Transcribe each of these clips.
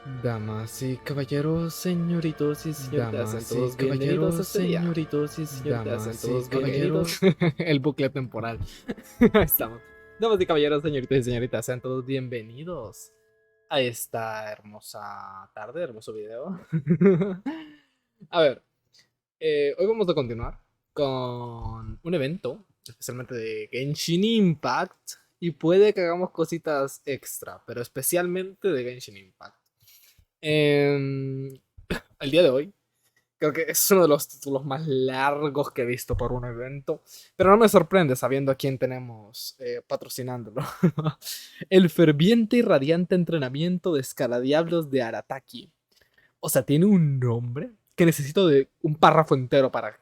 Damas y caballeros, señoritos y señoritas, Damas sean todos y bienvenidos caballeros, a este día. señoritos y señoritas, Damas sean todos y caballeros, bienvenidos. el bucle temporal. Ahí estamos. Damas y caballeros, señoritos y señoritas, sean todos bienvenidos a esta hermosa tarde, hermoso video. A ver, hoy vamos a continuar con un evento, especialmente de Genshin Impact, y puede que hagamos cositas extra, pero especialmente de Genshin Impact. El día de hoy, creo que es uno de los títulos más largos que he visto por un evento, pero no me sorprende sabiendo a quién tenemos patrocinándolo. El Ferviente y Radiante Entrenamiento de Escaradiablos de Arataki. O sea, tiene un nombre que necesito de un párrafo entero para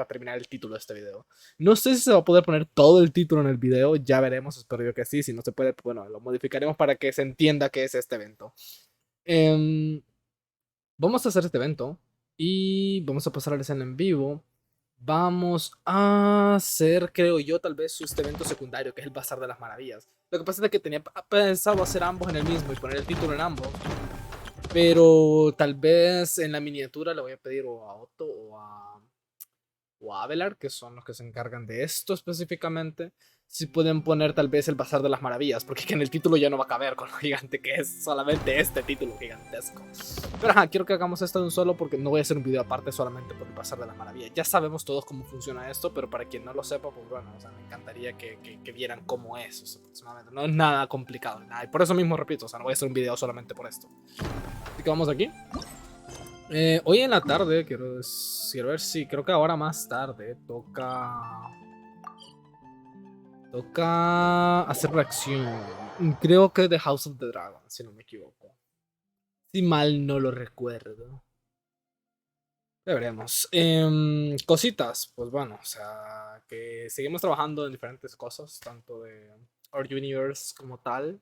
terminar el título de este video. No sé si se va a poder poner todo el título en el video, ya veremos, espero yo que sí. Si no se puede, bueno, lo modificaremos para que se entienda qué es este evento. Vamos a hacer este evento y vamos a pasar a la escena en vivo. Vamos a hacer, creo yo, tal vez este evento secundario, que es el Bazar de las Maravillas. Lo que pasa es que tenía pensado hacer ambos en el mismo y poner el título en ambos. Pero tal vez en la miniatura le voy a pedir o a Otto o a Abelard, que son los que se encargan de esto específicamente, si pueden poner tal vez el Bazar de las Maravillas, porque en el título ya no va a caber con lo gigante que es solamente este título gigantesco. Pero ajá, quiero que hagamos esto de un solo porque no voy a hacer un video aparte solamente por el Bazar de las Maravillas. Ya sabemos todos cómo funciona esto, pero para quien no lo sepa, pues bueno, o sea, me encantaría que vieran cómo es, o sea, aproximadamente. No es nada complicado, nada. Y por eso mismo repito, o sea, no voy a hacer un video solamente por esto. Así que vamos aquí. Hoy en la tarde, quiero ver si, creo que ahora más tarde toca hacer reacción. Creo que de House of the Dragon, si no me equivoco. Si mal no lo recuerdo. Ya veremos. Cositas, pues bueno, o sea, que seguimos trabajando en diferentes cosas, tanto de Our Universe como tal,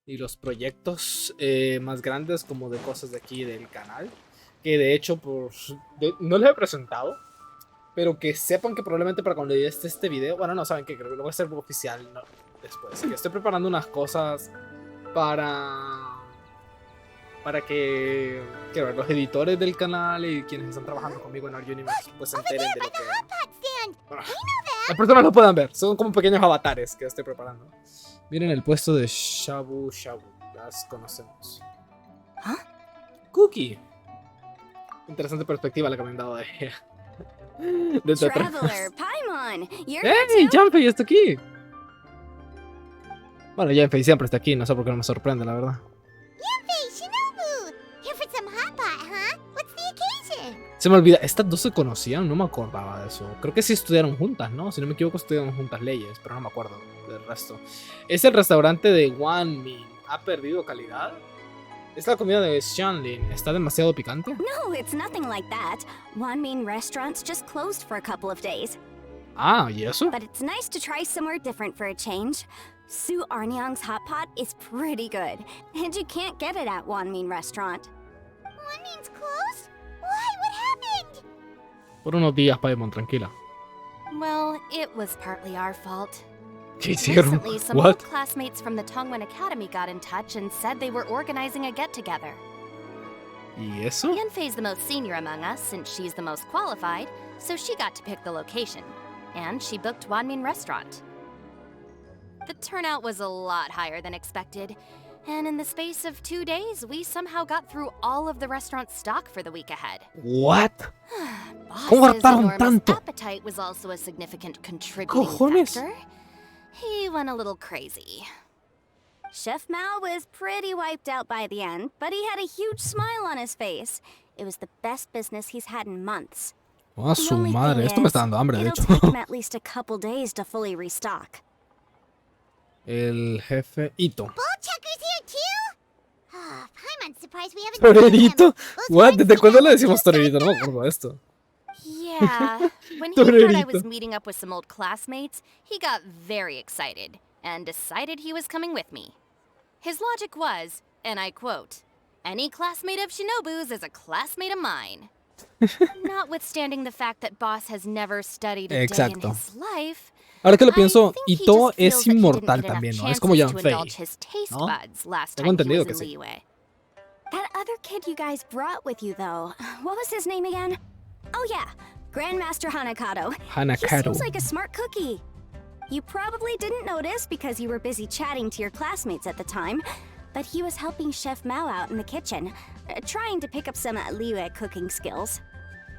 y los proyectos más grandes como de cosas de aquí del canal. Que de hecho, no les he presentado, pero que sepan que probablemente para cuando esté este video, bueno, no saben que creo que lo voy a hacer oficial, ¿no? Después. Que estoy preparando unas cosas para que quiero ver, los editores del canal y quienes están trabajando conmigo en Our Universe pues se enteren de lo que... Bueno, las personas lo puedan ver, son como pequeños avatares que estoy preparando. Miren el puesto de Shabu Shabu, las conocemos. ¿Ah? Cookie. Interesante perspectiva la que me han dado de ella. Desde atrás. ¡Hey! Janfei está aquí. Bueno, Janfei siempre está aquí, no sé por qué no me sorprende, la verdad. Se me olvida, estas dos se conocían, no me acordaba de eso. Creo que sí estudiaron juntas, ¿no? Si no me equivoco, estudiaron juntas leyes, pero no me acuerdo del resto. ¿Es el restaurante de Wanmin? ¿Ha perdido calidad? ¿Es la comida de Shanlin? ¿Está demasiado picante? No, it's nothing like that. Wanmin restaurants just closed for a couple of days. Ah, ¿y eso? But it's nice to try somewhere different for a change. Su Arnyang's hot pot is pretty good, and you can't get it at Wanmin restaurant. Wanmin's closed? Why? What happened? Por unos días, Paimon, tranquila. Well, it was partly our fault. ¿Qué hicieron? Recently, some What? old classmates from the Tongwen Academy got in touch and said they were organizing a get-together. ¿Y eso? Yanfei's the most senior among us since she's the most qualified, so she got to pick the location. And she booked Wanmin Restaurant. The turnout was a lot higher than expected, and in the space of 2 days, we somehow got through all of the restaurant's stock for the week ahead. What? ¿Cómo Boss's hartaron enormous tanto? appetite was also a significant contributing Cojones. factor. He went a little crazy. Chef Mao was pretty wiped out by the end, but he had a huge smile on his face. It was the best business he's had in months. Oh, su madre, esto me está dando hambre, de It'll hecho. take him at least a couple days to fully restock. El jefe Ito. Ballchecker's here too? Ah, I'm surprised we haven't ¿Torerito? What? ¿Desde cuándo le decimos torerito? No me acuerdo de esto. Yeah, when he heard I was Torerito. meeting up with some old classmates, he got very excited and decided he was coming with me. His logic was, and I quote, "Any classmate of Shinobu's is a classmate of mine." Notwithstanding the fact that Boss has never studied a day in Exacto. his life, Ahora que lo I pienso, think he Ito just feels es that he didn't inmortal get enough también, ¿no? Es chances como to Janfei, indulge his taste ¿no? buds last Tengo time he entendido was que in sí. Liyue. That other kid you guys brought with you, though, what was his name again? Oh yeah, Grandmaster Hanakato. He seems like a smart cookie. You probably didn't notice because you were busy chatting to your classmates at the time, but he was helping Chef Mao out in the kitchen, trying to pick up some Liu cooking skills.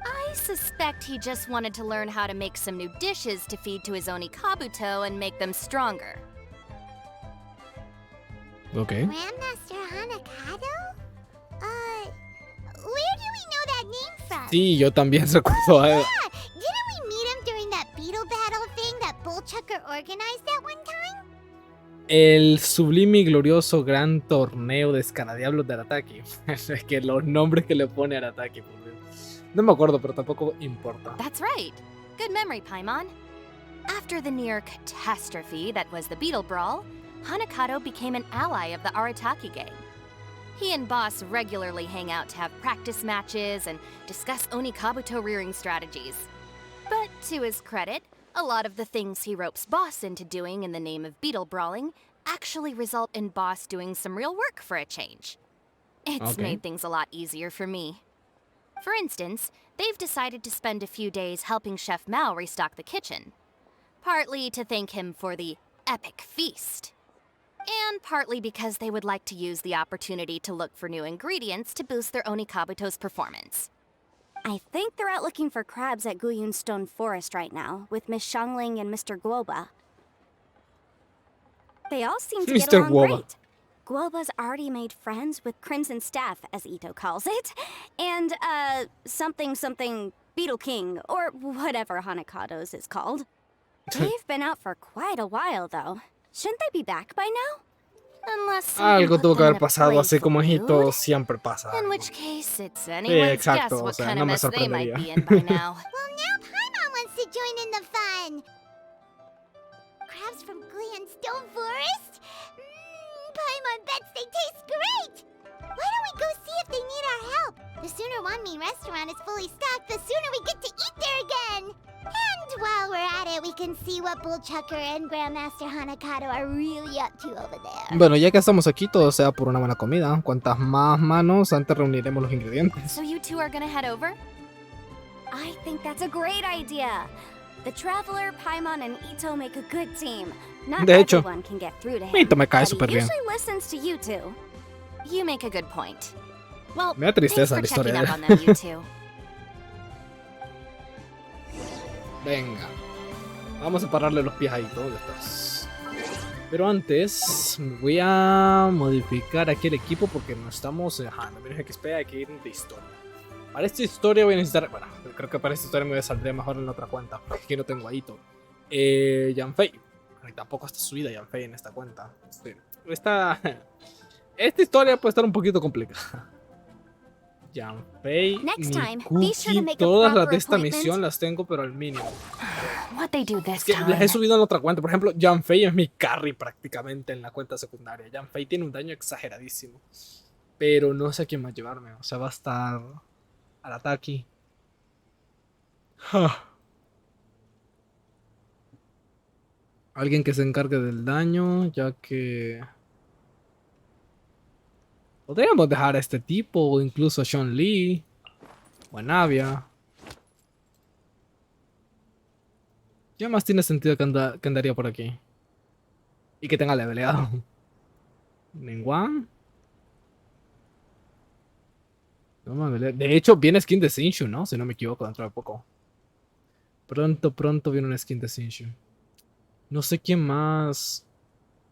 I suspect he just wanted to learn how to make some new dishes to feed to his Onikabuto and make them stronger. Okay. Grandmaster Hanakato? Where do we know that name from? Sí, yo también recuerdo a él. Yeah, didn't we meet him during that beetle battle thing that Bullchucker organized that one time? El sublime y glorioso gran torneo de Escaradiablos de Arataki. Es que los nombres que le pone Arataki, por Dios. No me acuerdo, pero tampoco importa. That's right. Good memory, Paimon. After the near catastrophe that was the Beetle Brawl, Hanakato became an ally of the Arataki gang. He and Boss regularly hang out to have practice matches and discuss Onikabuto rearing strategies. But to his credit, a lot of the things he ropes Boss into doing in the name of beetle brawling actually result in Boss doing some real work for a change. It's made things a lot easier for me. For instance, they've decided to spend a few days helping Chef Mao restock the kitchen. Partly to thank him for the epic feast. And partly because they would like to use the opportunity to look for new ingredients to boost their Onikabuto's performance. I think they're out looking for crabs at Guyun Stone Forest right now, with Miss Xiangling and Mr. Guoba. They all seem to get along great. Guoba's already made friends with Crimson Staff, as Ito calls it, and, something Beetle King, or whatever Hanakato's is called. They've been out for quite a while, though. Shouldn't they be back by now? Unless algo tuvo que haber pasado, así como Hito siempre pasa. In which case, it's anyone's guess what kind of mess they might be in by now. Well, now Paimon wants to join in the fun. Crabs from Guyun Stone Forest? Paimon bets they taste great. Why don't we go see if they need our help? The sooner Wanmin restaurant is fully stocked, the sooner we get to eat there again. And while we're at it, we can see what Bullchucker and Grandmaster Hanakato are really up to over there. Bueno, ya que estamos aquí, todo sea por una buena comida. Cuantas más manos, antes reuniremos los ingredientes. So you two are gonna head over? I think that's a great idea. The Traveler, Paimon, and Ito make a good team. Not De hecho, everyone can get through to him, Ito me cae but súper he bien. usually listens to you two. You make a good point. Well, Me da tristeza la thanks for historia checking de up on them, you two. Venga. Vamos a pararle los pies ahí, ¿dónde estás? Pero antes, voy a modificar aquí el equipo porque no estamos en menos XP, hay que ir de historia. Para esta historia voy a necesitar, bueno, creo que para esta historia me voy a saldría mejor en otra cuenta, porque aquí no tengo a Ito. Yanfei. Tampoco está subida Yanfei en esta cuenta. Sí. Esta historia puede estar un poquito complicada. Yanfei, Mikuki, todas las de esta misión las tengo, pero al mínimo. Es que las he subido en otra cuenta. Por ejemplo, Yanfei es mi carry prácticamente en la cuenta secundaria. Yanfei tiene un daño exageradísimo. Pero no sé a quién va a llevarme. O sea, va a estar Arataki. Alguien que se encargue del daño, ya que... Podríamos dejar a este tipo, o incluso a Sean Lee, o a Navia. ¿Qué más tiene sentido que andaría por aquí? Y que tenga leveleado. ¿Ningún? No me de hecho, viene skin de Sinshu, ¿no? Si no me equivoco, dentro de poco. Pronto viene una skin de Sinshu. No sé quién más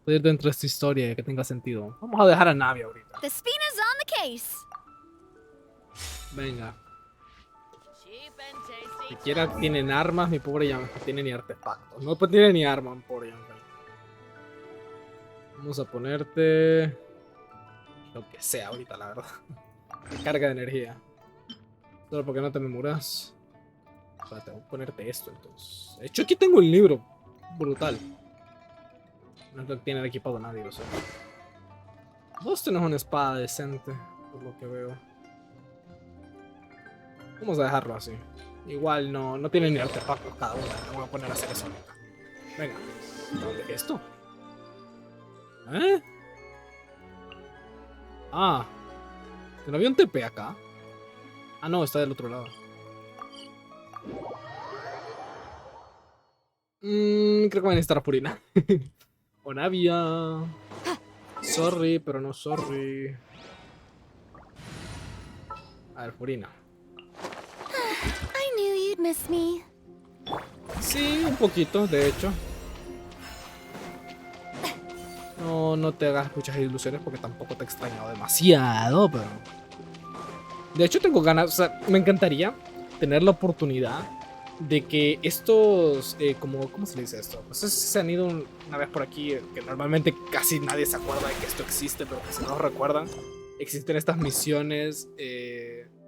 puede ir dentro de esta historia que tenga sentido. Vamos a dejar a Navia ahorita. The Spina's on the case. Venga. Siquiera tienen armas, mi pobre Yanfei. No tiene ni artefactos. No tiene ni armas, mi pobre Yanfei. Vamos a ponerte... lo que sea ahorita, la verdad. Carga de energía. Solo porque no te me muras. Espérate, voy a ponerte esto entonces. De hecho, aquí tengo el libro. Brutal. No lo tiene equipado nadie, o sea. Vos tenés una espada decente, por lo que veo. Vamos a dejarlo así. Igual no tiene ni artefactos cada uno. No voy a poner a hacer eso ahorita. Venga. ¿Dónde es esto? ¿Eh? Ah. ¿No había un TP acá? Ah, no, está del otro lado. Creo que va a necesitar a Purina. O Navia. Sorry, pero no sorry. A ver, Purina. I knew you'd miss me. Sí, un poquito, de hecho. No te hagas muchas ilusiones porque tampoco te he extrañado demasiado, pero... De hecho tengo ganas, o sea, me encantaría tener la oportunidad de que estos, ¿cómo se le dice esto? Pues se han ido una vez por aquí, que normalmente casi nadie se acuerda de que esto existe, pero que si no recuerdan, existen estas misiones,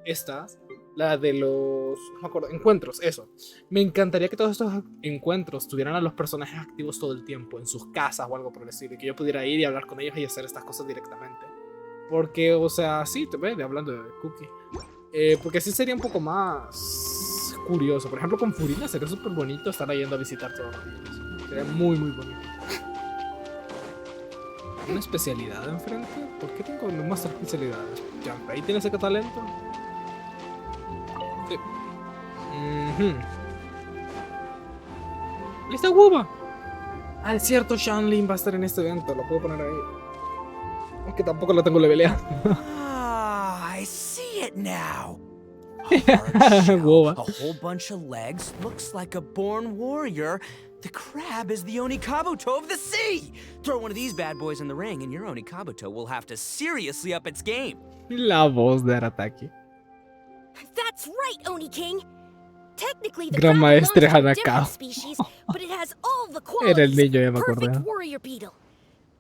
estas, la de los, no me acuerdo, encuentros, eso. Me encantaría que todos estos encuentros tuvieran a los personajes activos todo el tiempo, en sus casas o algo por el estilo, y que yo pudiera ir y hablar con ellos y hacer estas cosas directamente. Porque, o sea, sí, te ve, hablando de Cookie. Porque así sería un poco más curioso. Por ejemplo, con Furina sería súper bonito estar yendo a visitar todos los días. Sería muy, muy bonito. ¿Una especialidad enfrente? ¿Por qué tengo más especialidades? ¿Ahí tienes ese talento? Sí. ¡Lista Wuba! Ah, es cierto, Shanlin va a estar en este evento. Lo puedo poner ahí. Es que tampoco lo tengo leveleado. I see it now. Whoa. A whole bunch of legs, looks like a born warrior. The crab is the Onikabuto of the sea. Throw one of these bad boys in the ring and your Onikabuto will have to seriously up its game. La voz de Arataki. That's right, Oni King. Technically, the Gran crab maestre belongs to a Hanako. different species, but it has all the Era el qualities. niño, ya me Perfect acordé. warrior beetle.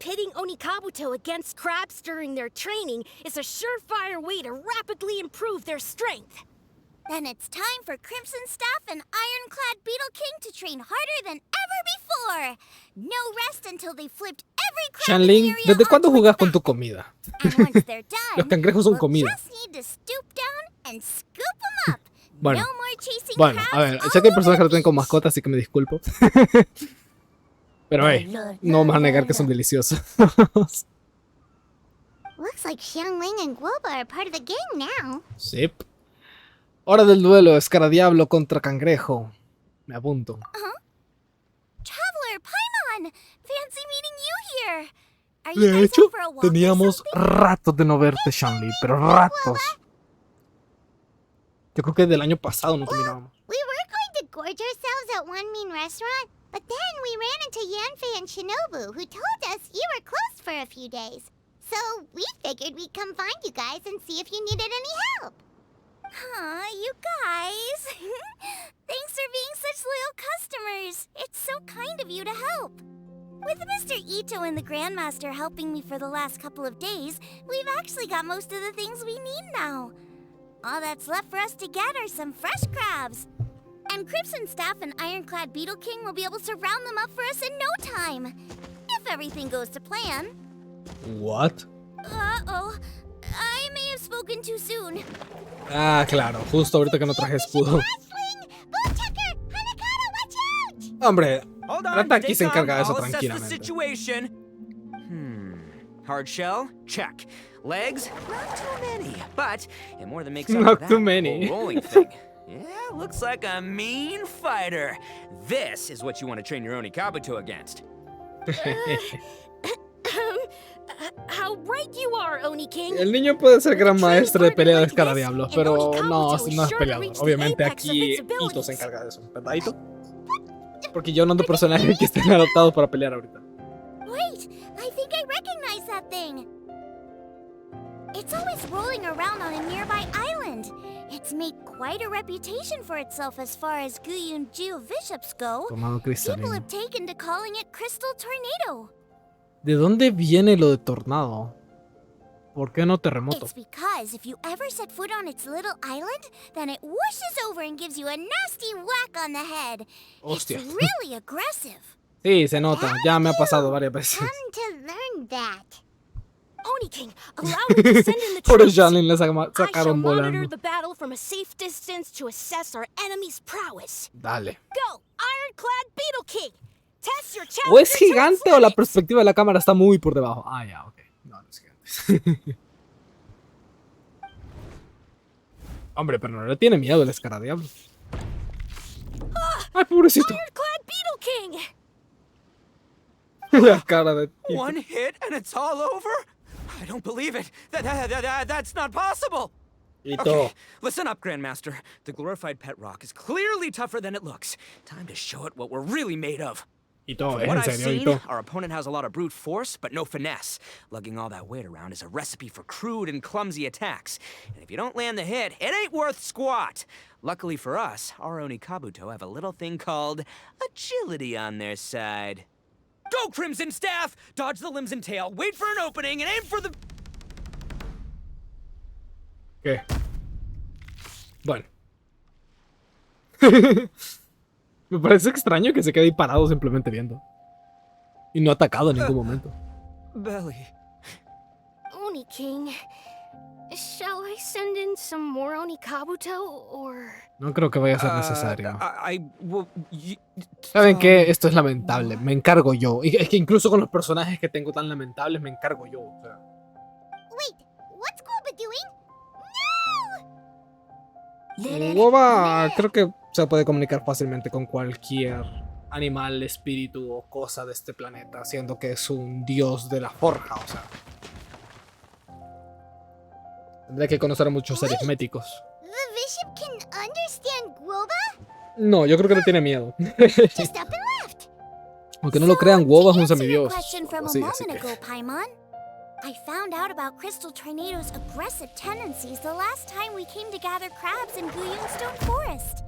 Pitting Onikabuto against crabs during their training is a surefire way to rapidly improve their strength. Then it's time for Crimson Staff and Ironclad Beetle King to train harder than ever before. No rest until they flipped every crab in the Shanlin, area ¿desde cuándo onto jugas its con tu back. comida? And once they're done, Los cangrejos son we'll comida. just need to stoop down and scoop them up. Bueno, No more chasing bueno, a crabs ver, all sé que hay over personas que the lo tienen con beach. mascota, así que me disculpo. Pero hey, no vamos a negar que son deliciosos. Looks like Xiangling and Guoba are part of the gang now. Sí. Hora del duelo, Escaradiablo contra Cangrejo. Me apunto. Traveler, Paimon! Fancy meeting you here. Are you De guys hecho, out for a walk or teníamos something? ratos de no verte, Shanley, pero ratos. Yo creo que del año pasado no te mirábamos. We were going to gorge ourselves at One Mean Restaurant, but then we ran into Yanfei and Shinobu, who told us you were closed for a few days. So we figured we'd come find you guys and see if you needed any help. Aw, you guys. Thanks for being such loyal customers. It's so kind of you to help. With Mr. Ito and the Grandmaster helping me for the last couple of days, we've actually got most of the things we need now. All that's left for us to get are some fresh crabs. And Crimson Staff and Ironclad Beetle King will be able to round them up for us in no time. If everything goes to plan. What? Uh-oh. I may have spoken too soon. Ah, claro, justo ahorita que no traje escudo. Hombre, Hold on, Arataki stay se encarga de calm. eso I'll assess the tranquilamente. situation. Hard shell? Check. Legs? Not too many, but it more than makes up Not for too that many. whole rolling thing. Yeah, looks like a mean fighter. This is what you want to train your Onikabuto against. How right you are, Oni King. El niño puede ser gran maestro de pelea de Escaradiablos, pero no es peleador. Obviamente aquí Ito se encarga de eso, ¿verdad, Ito? Porque yo no ando personajes que estén adaptados para pelear ahorita. Wait, I think I recognize that thing. It's always rolling around on a nearby island. It's made quite a reputation for itself as far as Guyun Geoviships go. Tornado People cristalino. have taken to calling it Crystal Tornado. ¿De dónde viene lo de tornado? ¿Por qué no terremoto? It's because if you ever set foot on its little island, then it whooshes over and gives you a nasty whack on the head. Hostia. It's really aggressive. Sí, se nota. Ya me ha pasado varias veces. Come to learn that. Oni King, allow me to send in the Por troops. Shanlin le I shall sacaron monitor volando. the battle from a safe distance to assess our enemy's prowess. Dale. Go, Ironclad Beetle King! Test your ¿O es challenger gigante to o la athletics. perspectiva de la cámara está muy por debajo? Ah, ya, ok. No, no es gigante. Hombre, pero no le tiene miedo el Escaradiablos. Ay, pobrecito. Ironclad Beetle King! La cara de... One hit and it's all over? I don't believe it. That's not possible. Y Okay, todo. listen up, Grandmaster. The glorified pet rock is clearly tougher than it looks. Time to show it what we're really made of. Y todo, From what en I've serio, y seen, todo. our opponent has a lot of brute force, but no finesse. Lugging all that weight around is a recipe for crude and clumsy attacks. And if you don't land the hit, it ain't worth squat. Luckily for us, our Oni Kabuto have a little thing called agility on their side. Go, Crimson Staff! Dodge the limbs and tail, wait for an opening, and aim for the... ¿Qué? Bueno. Me parece extraño que se quede ahí parado simplemente viendo. Y no atacado en ningún momento. Belly. Oni King, shall I send in some more Oni Kabuto, or... No creo que vaya a ser necesario. Well, ¿Saben qué? Esto es lamentable. Me encargo yo. Y es que incluso con los personajes que tengo tan lamentables, me encargo yo. O sea. Wait, what's Guoba doing? Woba creo que se puede comunicar fácilmente con cualquier animal, espíritu o cosa de este planeta, siendo que es un dios de la forja, o sea. Tendría que conocer a muchos aritméticos. The bishop can understand Guoba? No, yo creo que le tiene miedo. Just up and left. Aunque no lo crean, Woba es un To answer your semidios. question from a Sí, así moment que... ago, Paimon, I found out about Crystal Tornado's aggressive tendencies the last time we came to gather crabs in Stone Forest.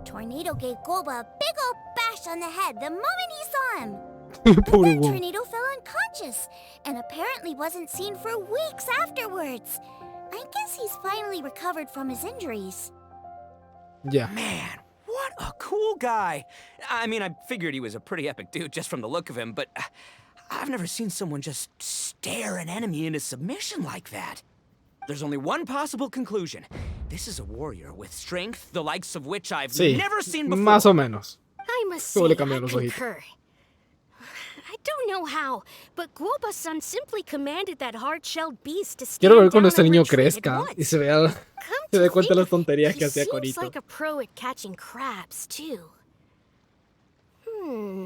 Tornado gave Guoba a big old bash on the head the moment he saw him. But Pobre then Woba. Tornado fell unconscious and apparently wasn't seen for weeks afterwards. I guess he's finally recovered from his injuries. Ya. Man, what a cool guy. I mean, I figured he was a pretty epic dude just from the look of him, but I've never seen someone just stare an enemy into submission like that. There's only one possible conclusion. This is a warrior with strength, the likes of which I've Sí, never seen before. más o menos. I must Solo say, le cambiaron I los ojitos. concur. I don't know how, but Guoba-san simply commanded that hard-shelled beast to stand Quiero ver cuando down este and niño retreat at crezca once. y se vea, Come se to dé cuenta de las think, tonterías he que hacía seems Corito. like a pro at catching crabs, too.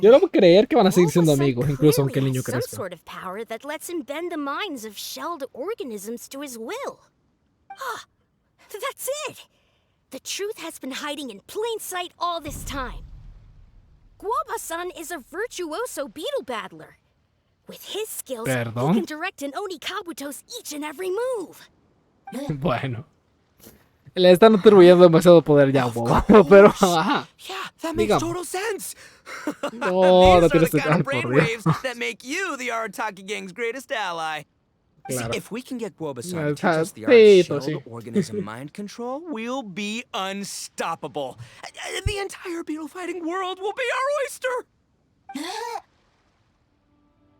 Yo no puedo creer que van a seguir siendo Guoba-san amigos, incluso aunque el clearly niño has some crezca. sort of power that lets him bend the minds of shelled organisms to his will. Ah, that's it! The truth has been hiding in plain sight all this time. Guoba-san is a virtuoso beetle battler. With his skills, ¿Perdón? he can direct an Oni Kabuto's each and every move. Bueno. Le están atribuyendo demasiado poder ya, Woba. Pero, ajá. Yeah, that makes Digamos. total sense. No, no These are tienes the kind ay, of por brainwaves Dios. that make you the Arataki gang's greatest ally. Claro. See, if we can get Guoba-san to teach us the art Sí, of shelled sí. organism mind control, we'll be unstoppable. The entire beetle fighting world will be our oyster.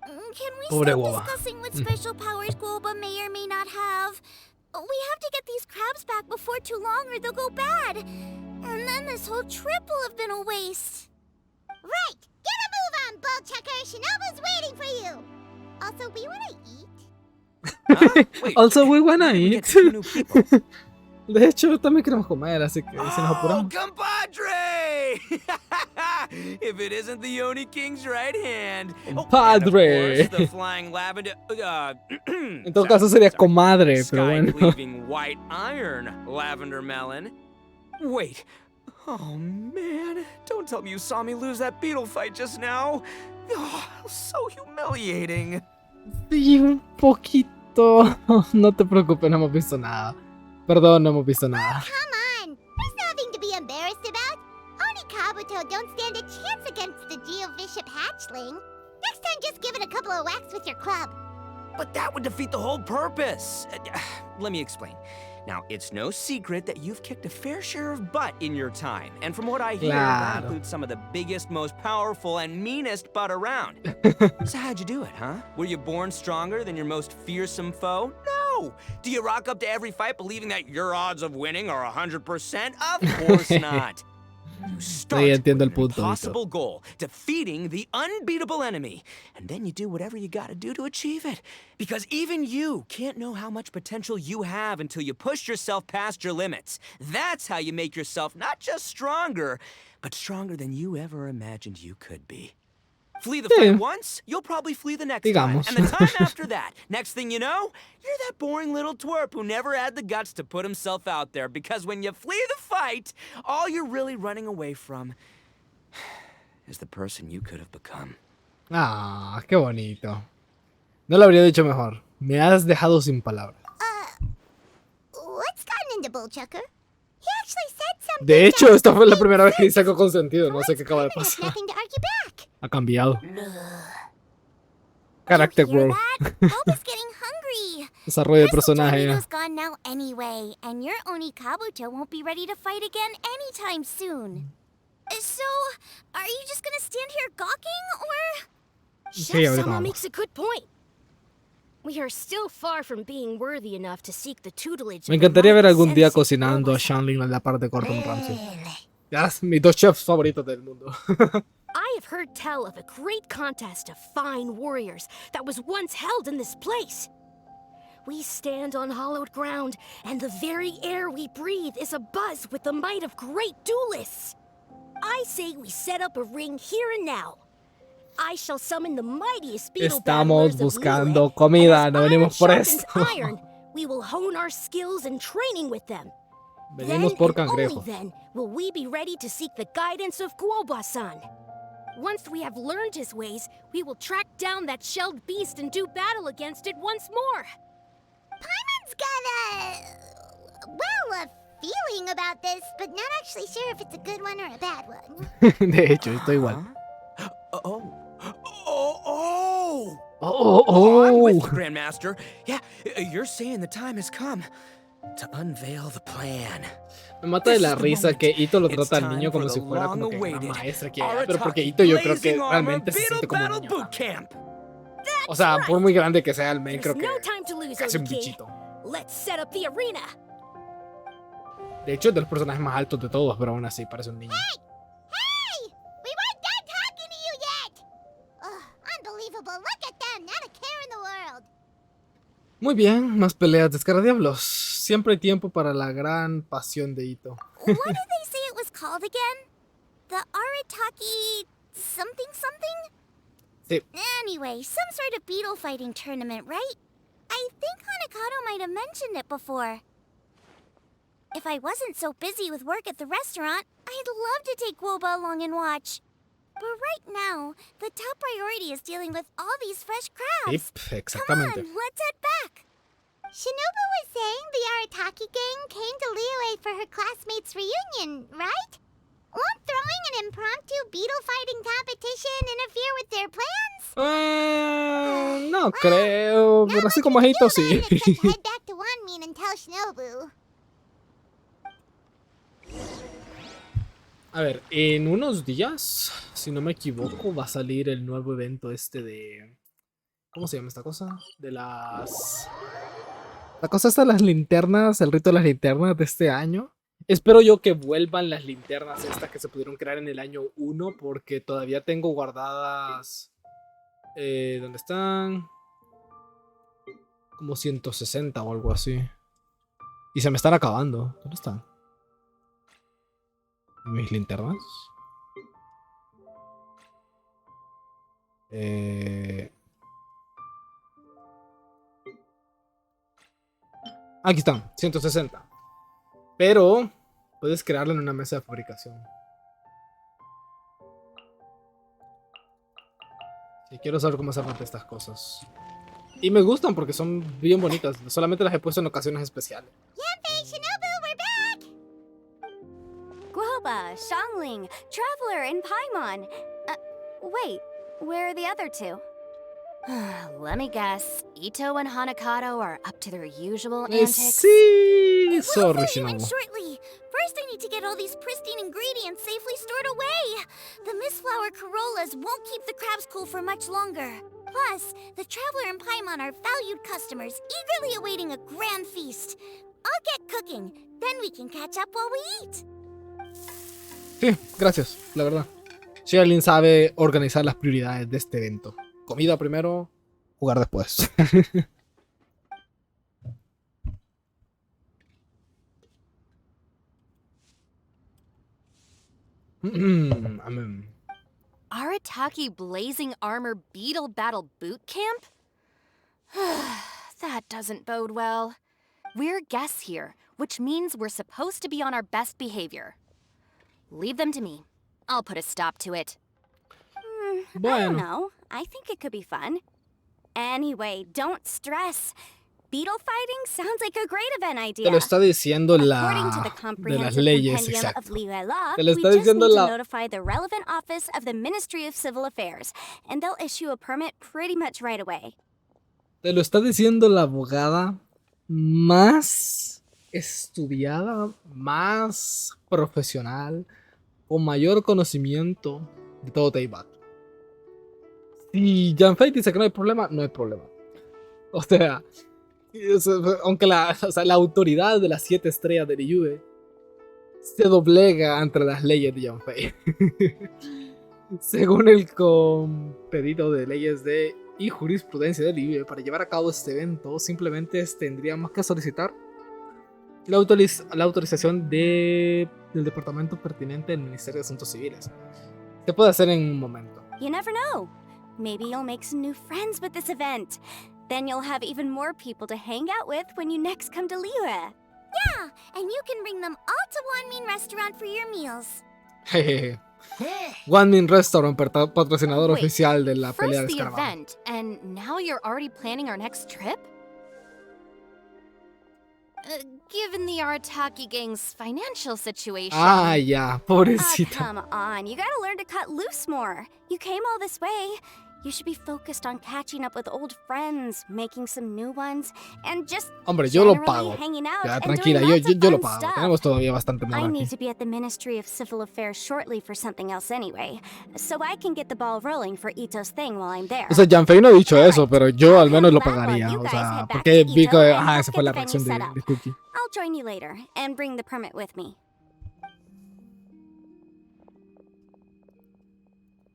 Can we Pobre stop Guoba. discussing what special powers Guoba may or may not have? We have to get these crabs back before too long or they'll go bad. And then this whole trip will have been a waste. Right! Get a move on, Ball Checker! Shinobu's waiting for you! Also, we wanna eat? Wait, Also, we wanna we eat. get two new people. De hecho, también queremos comer, así que si nos Oh, apuramos. compadre! If it isn't the Oni King's right hand. Compadre. And of course, the flying lavender. En todo caso sería comadre, pero bueno. Sky-cleaving white iron lavender melon. Wait. Oh man! Don't tell me you saw me lose that beetle fight just now. Oh, so humiliating. Sí, un poquito. No te preocupes, no hemos visto nada. Perdón, no hemos visto nada. Come on! There's nothing to be embarrassed about. Oni Kabuto don't stand a chance against the Geovishap hatchling. Next time, just give it a couple of whacks with your club. But that would defeat the whole purpose. Let me explain. Now, it's no secret that you've kicked a fair share of butt in your time. And from what I hear, that Claro. includes some of the biggest, most powerful, and meanest butt around. So how'd you do it, huh? Were you born stronger than your most fearsome foe? No! Do you rock up to every fight believing that your odds of winning are 100%? Of course not. You start with entiendo el an punto, impossible goal, defeating the unbeatable enemy, and then you do whatever you gotta do to achieve it. Because even you can't know how much potential you have until you push yourself past your limits. That's how you make yourself not just stronger, but stronger than you ever imagined you could be. Flee the Sí, fight once, you'll probably flee the next time. digamos. And the time after that, next thing you know, you're that boring little twerp who never had the guts to put himself out there. Because when you flee the fight, all you're really running away from is the person you could have become. Ah, qué bonito. No lo habría dicho mejor. Me has dejado sin palabras. What's gotten into Bullchucker? He actually said something. De hecho, that esta fue la primera vez que makes dice algo con sentido. No sense. sé qué acaba de Paimon has pasar. nothing to argue back. Ha cambiado. You Character hear growth. that? Bulba's getting hungry. Desarrollo de Crystal personaje. Tornado's gone now anyway, and your Oni Kabuto won't be ready to fight again anytime soon. So, are you just gonna stand here gawking, or...? Sí, Chef ahorita Sama vamos. makes a good point. We are still far from being worthy enough to seek the tutelage. Me of the encantaría ver mighty algún día sensei cocinando a Bulbasaur. Shanling en la parte de Gordon Ramsay. Ya, mis dos chefs favoritos del mundo. I have heard tell of a great contest of fine warriors that was once held in this place. We stand on hallowed ground, and the very air we breathe is abuzz with the might of great duelists. I say we set up a ring here and now. I shall summon the mightiest beetle Estamos battlers of buscando Lille, comida, and no as iron venimos por sharpens esto. iron, we will hone our skills and training with them. Venimos Then por and only cangrejos. then will we be ready to seek the guidance of Guoba-san. Once we have learned his ways, we will track down that shelled beast and do battle against it once more. Paimon's got a feeling about this, but not actually sure if it's a good one or a bad one. De hecho, estoy igual. Oh. Oh, I'm with oh. you, Grandmaster. Yeah, you're saying the time has come to unveil the plan. Me mata de la This is the risa moment. que Ito lo It's trata al time niño for como the si fuera como que una long-awaited maestra que pero porque Arataki Ito yo creo que Blazing Armor realmente se Beetle siente como un Battle niño. Boot Camp. O sea, por muy grande que sea el main, There's creo que no time to lose, casi un Odie King. bichito. Let's set up the arena. De hecho, es de los personajes más altos de todos, pero aún así parece un niño. Hey! We weren't done talking to you yet! Ugh, unbelievable. Look at them. Not a care in the world. Muy bien, más peleas de Escaradiablos. Siempre hay tiempo para la gran pasión de Ito. What did they say it was called again? The Arataki something something? Sí. Anyway, some sort of beetle fighting tournament, right? I think Hanakato might have mentioned it before. If I wasn't so busy with work at the restaurant, I'd love to take Woba along and watch. But right now, the top priority is dealing with all these fresh crabs. Yep, Come exactamente. on, let's head back. Shinobu was saying the Arataki gang came to Liyue for her classmates' reunion, right? Won't throwing an impromptu beetle fighting competition interfere with their plans? No creo, Not pero así much como we es can Ito, do sí. about it except head back to Wanmin and tell Shinobu. A ver, en unos días, si no me equivoco, va a salir el nuevo evento este de... ¿Cómo se llama esta cosa? De las... La cosa esta de las linternas, el rito de las linternas de este año. Espero yo que vuelvan las linternas estas que se pudieron crear en el año 1, porque todavía tengo guardadas... ¿Dónde están? Como 160 o algo así. Y se me están acabando. ¿Dónde están? ¿Mis linternas? Aquí están, 160. Pero puedes crearla en una mesa de fabricación. Y quiero saber cómo se hacen estas cosas. Y me gustan porque son bien bonitas. Solamente las he puesto en ocasiones especiales. Yanfei, Shinobu, we're back! Guoba, Xiangling, Traveler, and Paimon. Wait, where are the other two? Let me guess. Ito and Hanakato are up to their usual antics. Sí, sorry, We'll see you in Shinobu. shortly. First, I need to get all these pristine ingredients safely stored away. The mistflower corollas won't keep the crabs cool for much longer. Plus, the Traveler and Paimon are valued customers, eagerly awaiting a grand feast. I'll get cooking, then we can catch up while we eat. Sí, gracias, la verdad. Si alguien sabe organizar las prioridades de este evento. Comida primero, jugar después. Amén. Arataki Blazing Armor Beetle Battle Boot Camp? That doesn't bode well. We're guests here, which means we're supposed to be on our best behavior. Leave them to me. I'll put a stop to it. I don't Bueno, know. I think it could be fun. Anyway, don't stress. Beetle fighting sounds like a great event idea. te lo está diciendo According to the de las comprehensive leyes, compendium of exacto. Liyue law, Te lo we está just diciendo need to la... notify the relevant office of the Ministry of Civil Affairs, and they'll issue a permit pretty much right away. Te lo está diciendo la abogada más estudiada, más profesional, con mayor conocimiento de todo Teyvat. Si Janfei dice que no hay problema, no hay problema. O sea, aunque la autoridad de las 7 estrellas de Liyue se doblega ante las leyes de Janfei. Según el pedido de leyes y jurisprudencia de Liyue, para llevar a cabo este evento, simplemente tendríamos que solicitar la autorización del departamento pertinente del Ministerio de Asuntos Civiles. Se puede hacer en un momento. You never know. Maybe you'll make some new friends with this event. Then you'll have even more people to hang out with when you next come to Liyue. Yeah, and you can bring them all to Wanmin Restaurant for your meals. Jejeje. One Min Restaurant, patrocinador Wait, oficial de la pelea de First the Escaradiablos. event, and now you're already planning our next trip? Given the Arataki gang's financial situation... Ah, ya, Oh, pobrecita. come on. You gotta learn to cut loose more. You came all this way. You should be focused on catching up with old friends, making some new ones, and just Hombre, yo lo generally pago. hanging out Ya, and tranquila, doing lots of yo lo fun pago. stuff. Tenemos todavía bastante I mora need aquí. to be at the Ministry of Civil Affairs shortly for something else anyway, so I can get the ball rolling for Ito's thing while I'm there. O sea, Janfei no ha dicho eso, Alright, pero yo al I'll menos lo help out while pagaría. you O guys sea, head back porque to vi Ito que, and ajá, help esa get fue la the venue reacción set de up. Cookie. I'll join you later and bring the permit with me.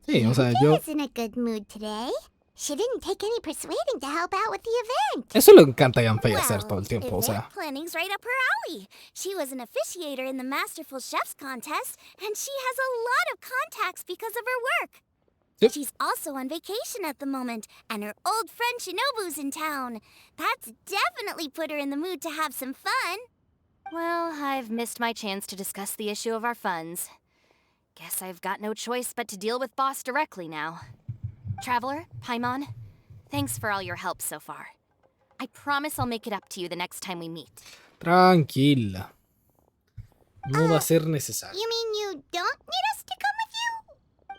Sí, o sea, yo... Is in a good mood today. She didn't take any persuading to help out with the event. Eso le encanta a Janfei hacer todo el tiempo, o sea... Event planning's right up her alley. She was an officiator in the Masterful Chefs contest, and she has a lot of contacts because of her work. Yep. She's also on vacation at the moment, and her old friend Shinobu's in town. That's definitely put her in the mood to have some fun. Well, I've missed my chance to discuss the issue of our funds. Guess I've got no choice but to deal with Boss directly now. Traveler, Paimon, thanks for all your help so far. I promise I'll make it up to you the next time we meet. Tranquila. No va a ser necesario. You mean you don't need us to come with you?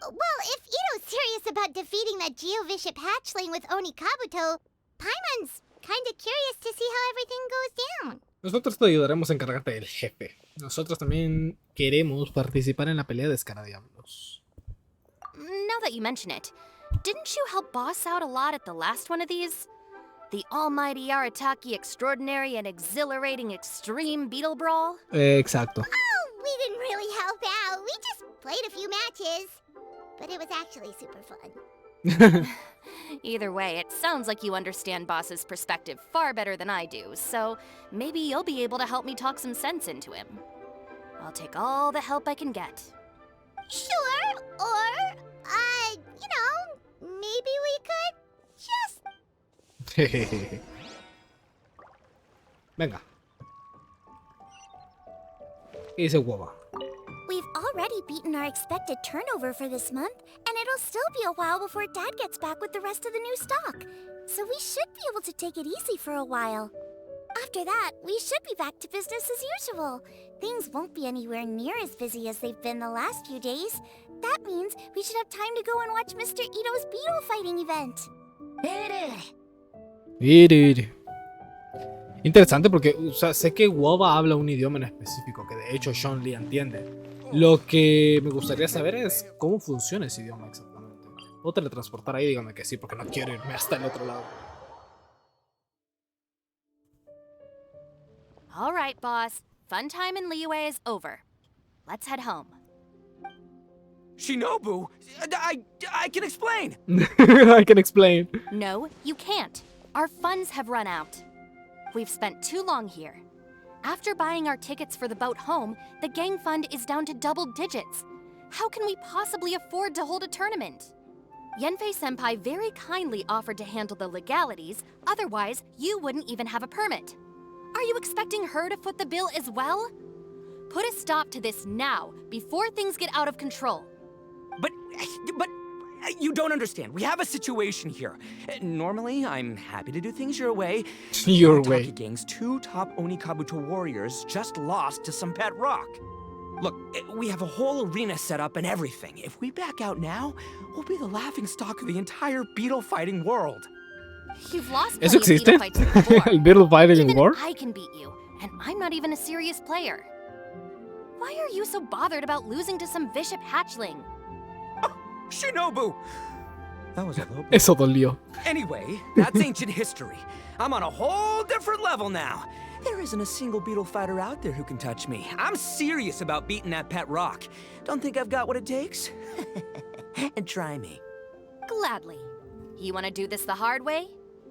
Well, if Ito's serious about defeating that Geovishap hatchling with Oni Kabuto, Paimon's kinda curious to see how everything goes down. Nosotros te ayudaremos a encargarte del jefe. Nosotros también queremos participar en la pelea de Escaradiablos. Now that you mention it, didn't you help Boss out a lot at the last one of these? The almighty Arataki extraordinary and exhilarating extreme beetle brawl? Exacto. Oh, we didn't really help out. We just played a few matches. But it was actually super fun. Either way, it sounds like you understand Boss's perspective far better than I do, so maybe you'll be able to help me talk some sense into him. I'll take all the help I can get. Sure, or, you know, maybe we could just... Venga. ¿Qué dice Guava? We've already beaten our expected turnover for this month, and it'll still be a while before Dad gets back with the rest of the new stock. So we should be able to take it easy for a while. After that, we should be back to business as usual. Things won't be anywhere near as busy as they've been the last few days. That means we should have time to go and watch Mr. Ito's beetle fighting event. Interesante porque, o sea, sé que Guava habla un idioma en específico que de hecho Sean Lee entiende. Lo que me gustaría saber es cómo funciona ese idioma exactamente. ¿Puedo teletransportar ahí? Dígame que sí, porque no quiero irme hasta el otro lado. All right, boss. Fun time in Liyue is over. Let's head home. Shinobu, I can explain. I can explain. No, you can't. Our funds have run out. We've spent too long here. After buying our tickets for the boat home, the gang fund is down to double digits. How can we possibly afford to hold a tournament? Yenfei-senpai very kindly offered to handle the legalities, otherwise you wouldn't even have a permit. Are you expecting her to foot the bill as well? Put a stop to this now, before things get out of control. But you don't understand. We have a situation here. Normally, I'm happy to do things your way. Your Arataki way. Gang's 2 top Onikabuto warriors just lost to some pet rock. Look, we have a whole arena set up and everything. If we back out now, we'll be the laughingstock of the entire beetle fighting world. You've lost ¿Eso plenty of existe? beetle fights before. El Beetle Fighting Even War? I can beat you, and I'm not even a serious player. Why are you so bothered about losing to some bishop hatchling? Shinobu! That was a low blow. Eso dolió. Anyway, that's ancient history. I'm on a whole different level now. There isn't a single beetle fighter out there who can touch me. I'm serious about beating that pet rock. Don't think I've got what it takes? And try me. Gladly. You want to do this the hard way?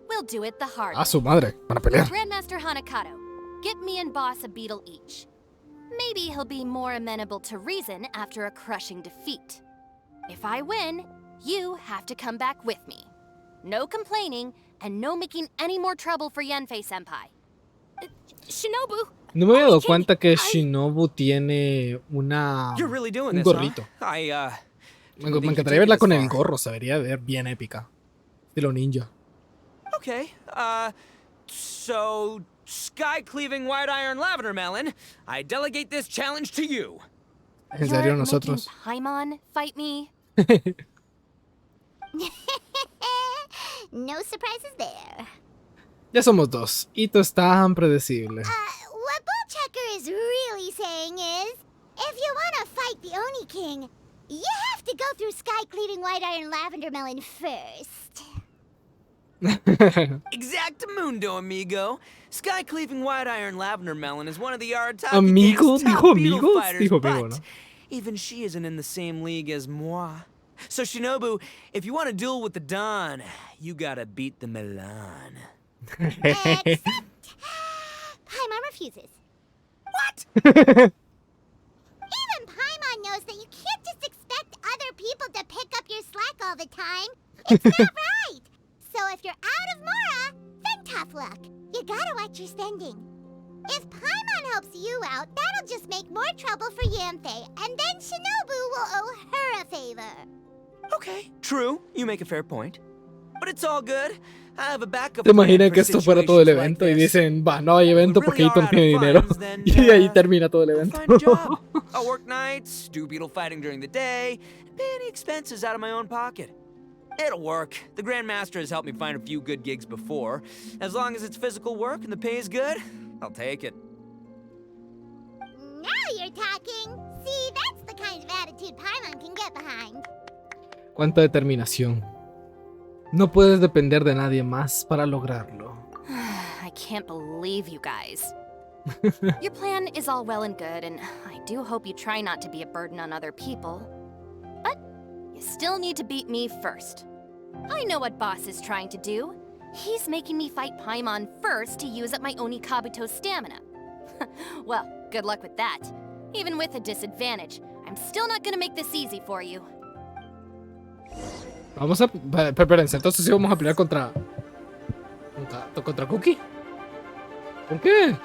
We'll do it the hard A way. su madre. Van a pelear. Grandmaster Hanakato, get me and Boss a beetle each. Maybe he'll be more amenable to reason after a crushing defeat. If I win, you have to come back with me. No complaining, and no making any more trouble for Yenfei-senpai. Shinobu! No me había dado cuenta que Shinobu tiene You're really doing un this, gorrito. huh? Me encantaría verla con el gorro, se vería ver bien épica. Estilo ninja. Okay, so sky-cleaving white iron lavender melon, I delegate this challenge to you. En serio, You're nosotros. making Paimon fight me? No surprises there. Ya somos dos. Ito es tan predecible. What Bullchecker is really saying is, if you want to fight the Oni King, you have to go through Sky Cleaving White Iron Lavender Melon first. Exactamundo, amigo. Sky-cleaving white iron lavender melon is one of the Arataki Amigo, Gang's top dijo beetle amigos, fighters, dijo but amigo, ¿no? even she isn't in the same league as moi. So Shinobu, if you want to duel with the Don, you gotta beat the Milan. Except, Paimon refuses. What? Even Paimon knows that you can't just expect other people to pick up your slack all the time. It's not right. So if you're out of Mora, then tough luck. You gotta watch your spending. If Paimon helps you out, that'll just make more trouble for Yanfei, and then Shinobu will owe her a favor. Okay, true. You make a fair point. But it's all good. I have a backup ¿Te plan imaginas for que esto fuera todo el situations evento like y this. dicen, va, no hay evento We porque really Ito no are tiene out of dinero? funds, then, Y ahí termina todo el I'll evento. find a job. I'll work nights, do beetle fighting during the day, and pay any expenses out of my own pocket. It'll work. The Grandmaster has helped me find a few good gigs before. As long as it's physical work and the pay is good, I'll take it. Now you're talking. See, that's the kind of attitude Paimon can get behind. Cuánta determinación. No puedes depender de nadie más para lograrlo. I can't believe you guys. Your plan is all well and good, and I do hope you try not to be a burden on other people. But you still need to beat me first. I know what Boss is trying to do. He's making me fight Paimon first to use up my Onikabuto stamina. Well, good luck with that. Even with a disadvantage, I'm still not gonna make this easy for you. Vamos a... Espérense, entonces sí vamos a pelear contra... ¿Contra Cookie? ¿Por qué?